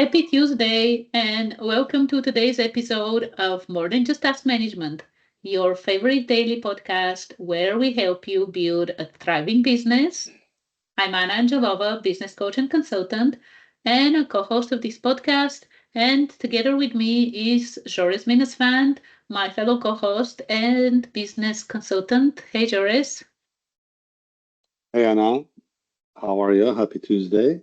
Happy Tuesday, and welcome to today's episode of More Than Just Task Management, your favorite daily podcast where we help you build a thriving business. I'm Anna Angelova, business coach and consultant, and a co host of this podcast. And together with me is Jores Minasvand, my fellow co host and business consultant. Hey, Jores. Hey Anna, how are you? Happy Tuesday.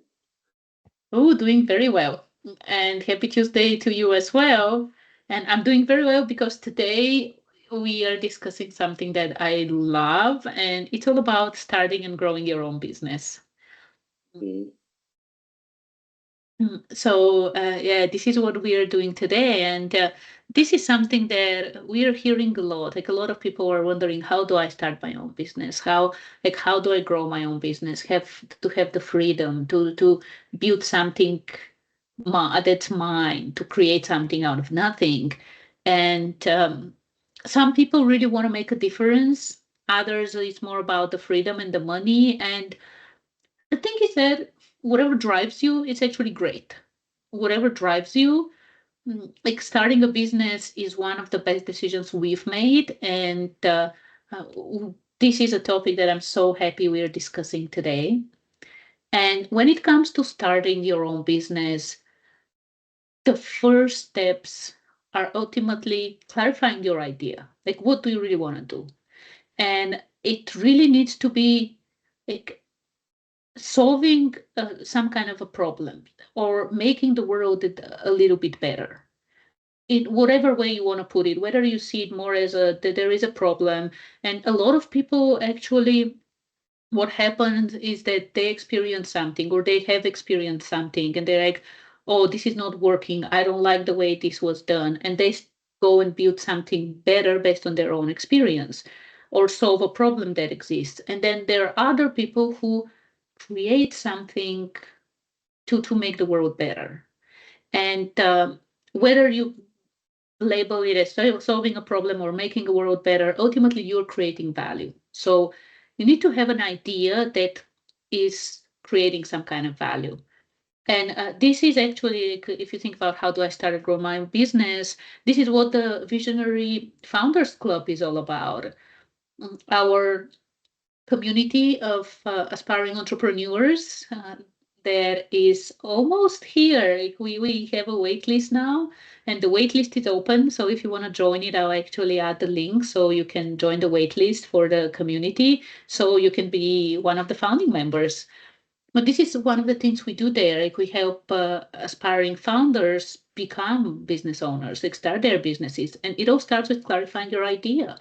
Oh, doing very well. And happy Tuesday to you as well. And I'm doing very well because today we are discussing something that I love, and it's all about starting and growing your own business. Mm. Yeah, this is what we are doing today. And this is something that we are hearing a lot. Like a lot of people are wondering, how do I start my own business? How do I grow my own business? Have the freedom to build something that's mine, to create something out of nothing. And some people really want to make a difference. Others, it's more about the freedom and the money. And the thing is that whatever drives you, it's actually great. Whatever drives you, like starting a business is one of the best decisions we've made. And uh, this is a topic that I'm so happy we're discussing today. And when it comes to starting your own business, the first steps are ultimately clarifying your idea. Like, what do you really want to do? And it really needs to be like solving some kind of a problem or making the world a little bit better in whatever way you want to put it, whether you see it more as that there is a problem. And a lot of people actually, what happens is that they experience something or they have experienced something and they're like, oh, this is not working. I don't like the way this was done. And they go and build something better based on their own experience or solve a problem that exists. And then there are other people who create something to make the world better. And whether you label it as solving a problem or making a world better, ultimately you're creating value. So you need to have an idea that is creating some kind of value. And this is actually, if you think about how do I start and grow my business, this is what the Visionary Founders Club is all about. Our community of aspiring entrepreneurs that is almost here. Like, we have a wait list now, and the wait list is open. So if you want to join it, I'll actually add the link so you can join the wait list for the community so you can be one of the founding members. But this is one of the things we do there. Like we help aspiring founders become business owners, like start their businesses. And it all starts with clarifying your idea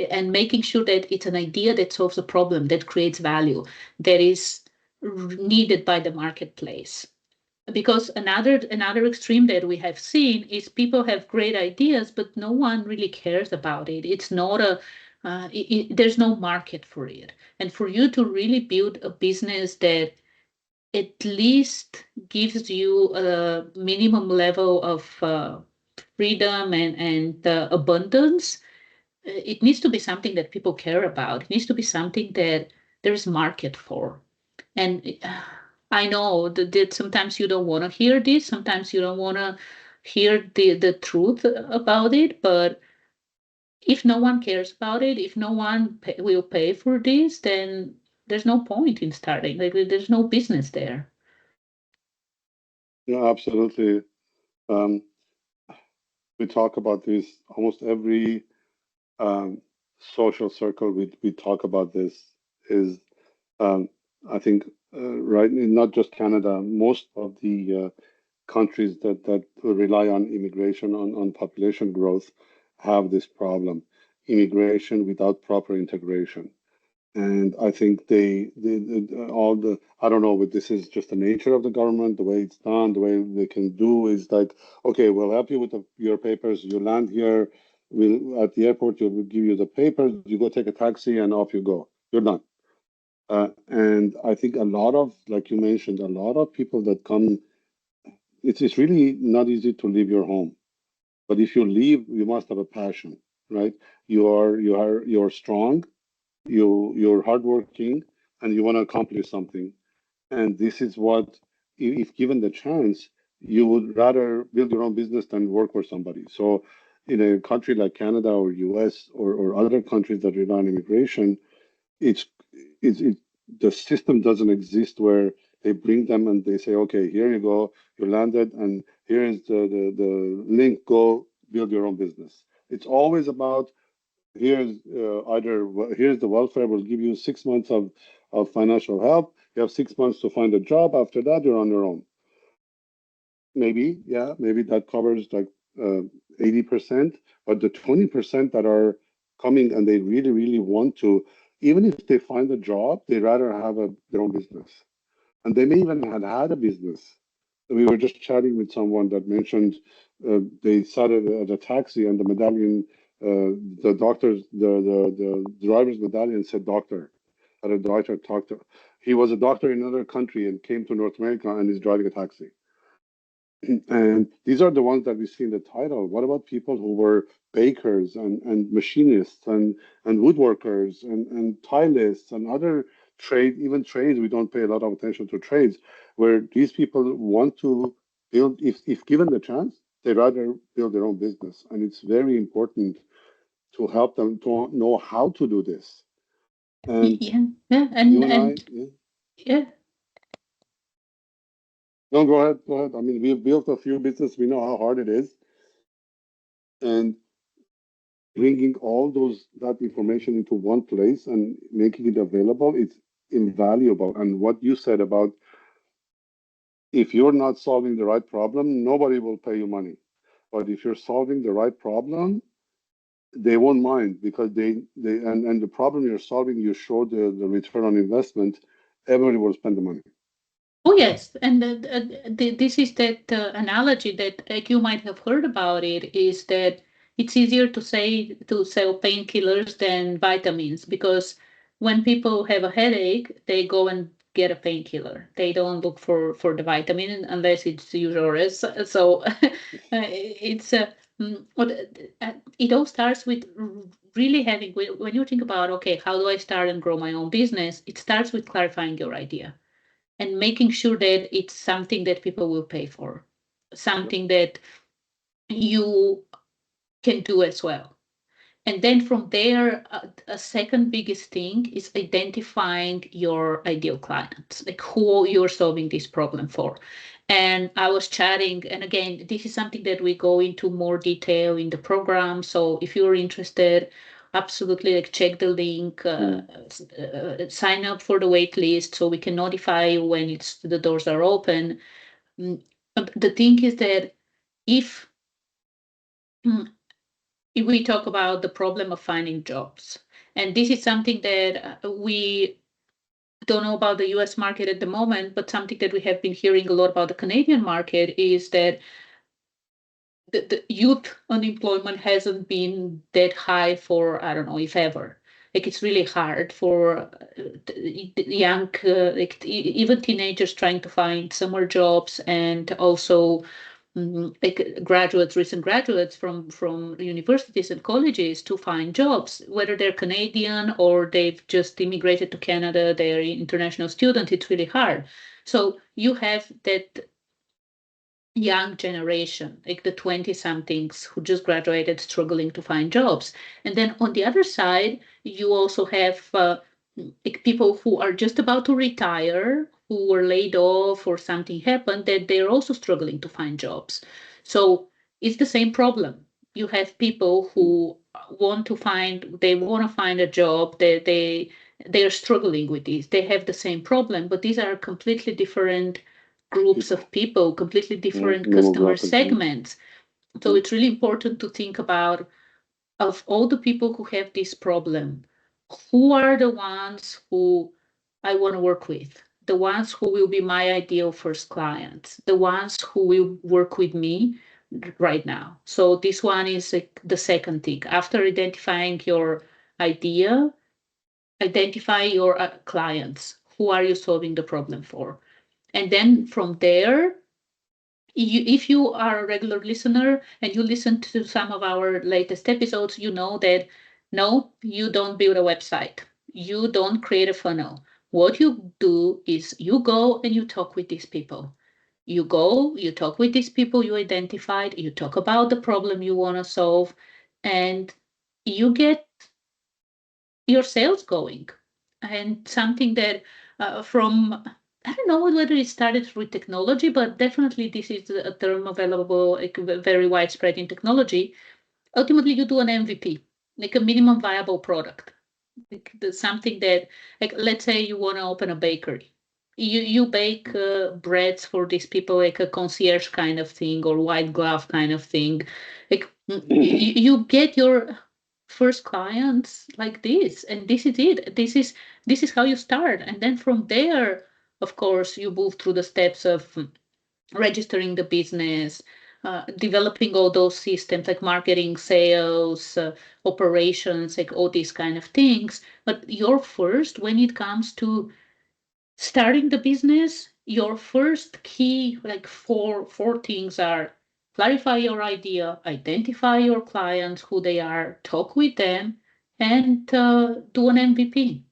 and making sure that it's an idea that solves a problem, that creates value, that is needed by the marketplace. Because another extreme that we have seen is people have great ideas, but no one really cares about it. It's not there's no market for it. And for you to really build a business that at least gives you a minimum level of freedom and abundance, it needs to be something that people care about. It needs to be something that there is market for. And I know that sometimes you don't want to hear this. Sometimes you don't want to hear the truth about it. But if no one cares about it, if no one will pay for this, then there's no point in starting. Like there's no business there. Yeah, absolutely. Um, we talk about this almost every um, social circle. We talk about this is um, I think right not just Canada, most of the countries that rely on immigration on population growth have this problem: immigration without proper integration. And I think all the I don't know, but this is just the nature of the government, the way it's done, the way they can do is like, okay, we'll help you with your papers. You land here, we'll at the airport, we'll give you the papers. You go take a taxi, and off you go. You're done. And I think a lot of, like you mentioned, a lot of people that come, it's really not easy to leave your home. But if you leave, you must have a passion, right? You're strong, you're hardworking, and you want to accomplish something. And this is what, if given the chance, you would rather build your own business than work for somebody. So in a country like Canada or US or other countries that rely on immigration, it's it the system doesn't exist where they bring them and they say, okay, here you go, you landed, and here is the link, go build your own business. It's always about here's the welfare, will give you 6 months of financial help. You have 6 months to find a job. After that, you're on your own. Maybe, yeah, maybe that covers like 80%, but the 20% that are coming and they really, really want to, even if they find a job, they rather have their own business. And they may even have had a business. We were just chatting with someone that mentioned they sat at a taxi and the medallion, the doctor's, the driver's medallion said doctor. Had a doctor talk to. He was a doctor in another country and came to North America and is driving a taxi. And these are the ones that we see in the title. What about people who were bakers and machinists and woodworkers and stylists and other even trades? We don't pay a lot of attention to trades, where these people want to build, if given the chance, they rather build their own business. And it's very important to help them to know how to do this. And Yeah, yeah, you and I, and yeah. yeah. No, go ahead, go ahead. I mean, we've built a few businesses. We know how hard it is. And bringing all that information into one place and making it available, it's invaluable. And what you said about, if you're not solving the right problem, nobody will pay you money. But if you're solving the right problem, they won't mind, because and the problem you're solving, you show the return on investment, everybody will spend the money. Oh yes, and this is that analogy that you might have heard about. It is that it's easier to sell painkillers than vitamins, because when people have a headache, they go and get a painkiller. They don't look for the vitamin unless it's usual. So it's it all starts with really having, when you think about, okay, how do I start and grow my own business? It starts with clarifying your idea and making sure that it's something that people will pay for, Yep. something that you can do as well. And then from there, a second biggest thing is identifying your ideal clients, like who you're solving this problem for. And I was chatting, and again, this is something that we go into more detail in the program. So if you're interested, absolutely, like, check the link, sign up for the wait list so we can notify you when the doors are open. The thing is that if mm, if we talk about the problem of finding jobs, and this is something that we don't know about the US market at the moment, but something that we have been hearing a lot about the Canadian market is that the youth unemployment hasn't been that high for, I don't know, if ever. Like, it's really hard for young, even teenagers trying to find summer jobs, and also like recent graduates from universities and colleges to find jobs, whether they're Canadian or they've just immigrated to Canada, they're international student. It's really hard. So you have that young generation, like the 20 somethings who just graduated, struggling to find jobs. And then on the other side, you also have like people who are just about to retire, who were laid off or something happened, that they're also struggling to find jobs. So it's the same problem. You have people who they want to find a job, they are struggling with this. They have the same problem, but these are completely different groups People, of people, completely yeah, different customer demographic, yeah. segments. So Mhm. it's really important to think about, of all the people who have this problem, who are the ones who I want to work with, the ones who will be my ideal first clients, the ones who will work with me right now. So this one is like the second thing. After identifying your idea, identify your clients. Who are you solving the problem for? And then from there, if you are a regular listener and you listen to some of our latest episodes, you know that no, you don't build a website. You don't create a funnel. What you do is you go and you talk with these people. You go, you talk with these people you identified, you talk about the problem you want to solve, and you get your sales going. And something that from I don't know whether it started with technology, but definitely this is a term available, like very widespread in technology. Ultimately, you do an MVP, like a minimum viable product, like something that, like, let's say you want to open a bakery. You bake breads for these people, like a concierge kind of thing or white glove kind of thing. Like you get your first clients like this, and this is it. This is how you start, and then from there, of course, you move through the steps of registering the business, developing all those systems like marketing, sales, operations, like all these kind of things. But your first, when it comes to starting the business, your first key, like four things are: clarify your idea, identify your clients, who they are, talk with them, and do an MVP.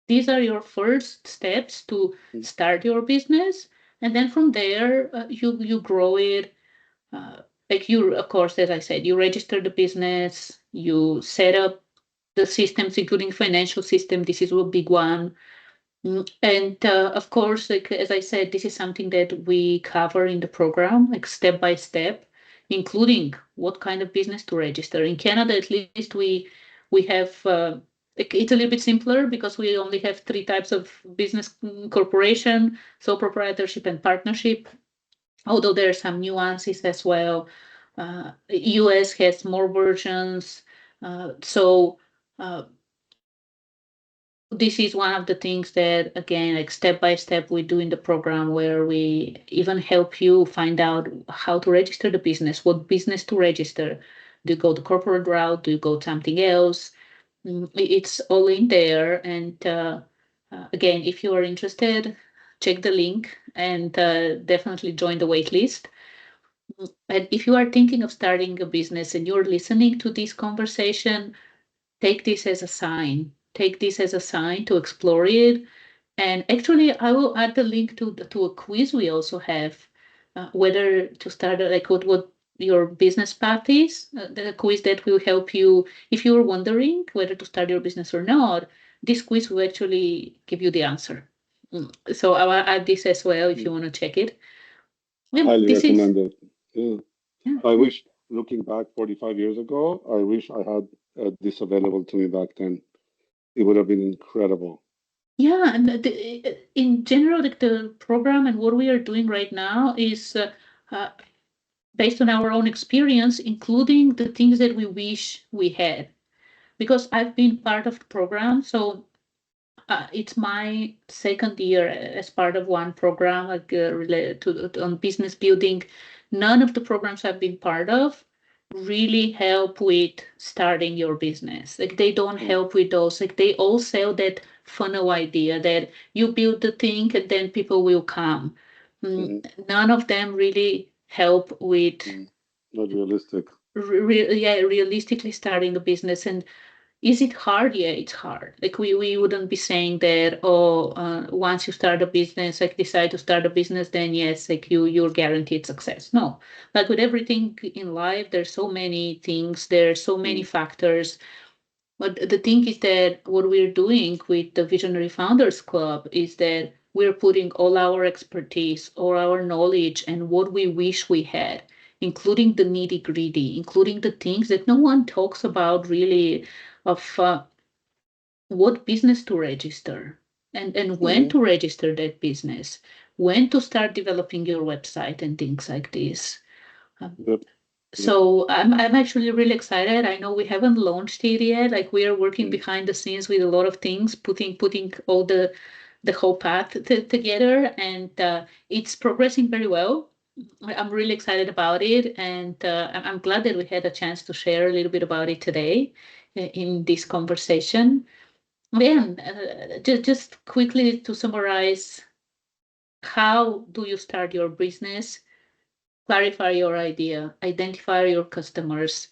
These are your first steps to start your business, and then from there you grow it. Like you, of course, as I said, you register the business, you set up the systems, including financial system. This is a big one. And of course, like as I said, this is something that we cover in the program, like step by step, including what kind of business to register. In Canada, at least we have like it's a little bit simpler because we only have three types of business: corporation, sole proprietorship, and partnership. Although there are some nuances as well. US has more versions, so. Uh, this is one of the things that, again, like step by step, we do in the program, where we even help you find out how to register the business, what business to register. Do you go the corporate route? Do you go something else? It's all in there. And again, if you are interested, check the link and definitely join the waitlist. And if you are thinking of starting a business and you're listening to this conversation, take this as a sign. Take this as a sign to explore it. And actually, I will add the link to a quiz we also have, whether to start, like what your business path is. The quiz that will help you if you are wondering whether to start your business or not. This quiz will actually give you the answer. So I will add this as well if you want to check it. Yeah, Highly this is recommend it. Yeah. yeah. I wish, looking back 45 years ago, I wish I had this available to me back then. It would have been incredible. Yeah, and in general, like the program and what we are doing right now is uh, based on our own experience, including the things that we wish we had. Because I've been part of the program, so it's my second year as part of one program, like related on business building. None of the programs I've been part of really help with starting your business. Like they don't Mm, help with those. Like they all sell that funnel idea that you build the thing and then people will come. Mm, mhm, None of them really help with mm. Not realistic. yeah, realistically starting a business. And is it hard? Yeah, it's hard. Like we wouldn't be saying that, oh, once you start a business, like decide to start a business, then yes, like you're guaranteed success. No, like with everything in life, there's so many things, there's so many Mm, factors. But the thing is that what we're doing with the Visionary Founders Club is that we're putting all our expertise, all our knowledge, and what we wish we had, including the nitty gritty, including the things that no one talks about really, of what business to register and when mhm. to register that business, when to start developing your website and things like this. Um, Yep, yep. so I'm actually really excited. I know we haven't launched it yet. Like we are working Mm, behind the scenes with a lot of things, putting all the whole path together, and it's progressing very well. I'm really excited about it, and I'm glad that we had a chance to share a little bit about it today in this conversation. Then, just quickly to summarize, how do you start your business? Clarify your idea, identify your customers,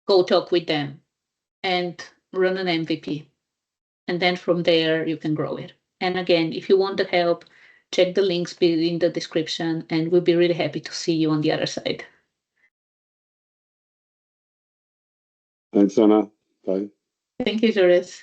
go talk with them, and run an MVP. And then from there, you can grow it. And again, if you want the help, check the links in the description, and we'll be really happy to see you on the other side. Thanks, Anna. Bye. Thank you, Jores.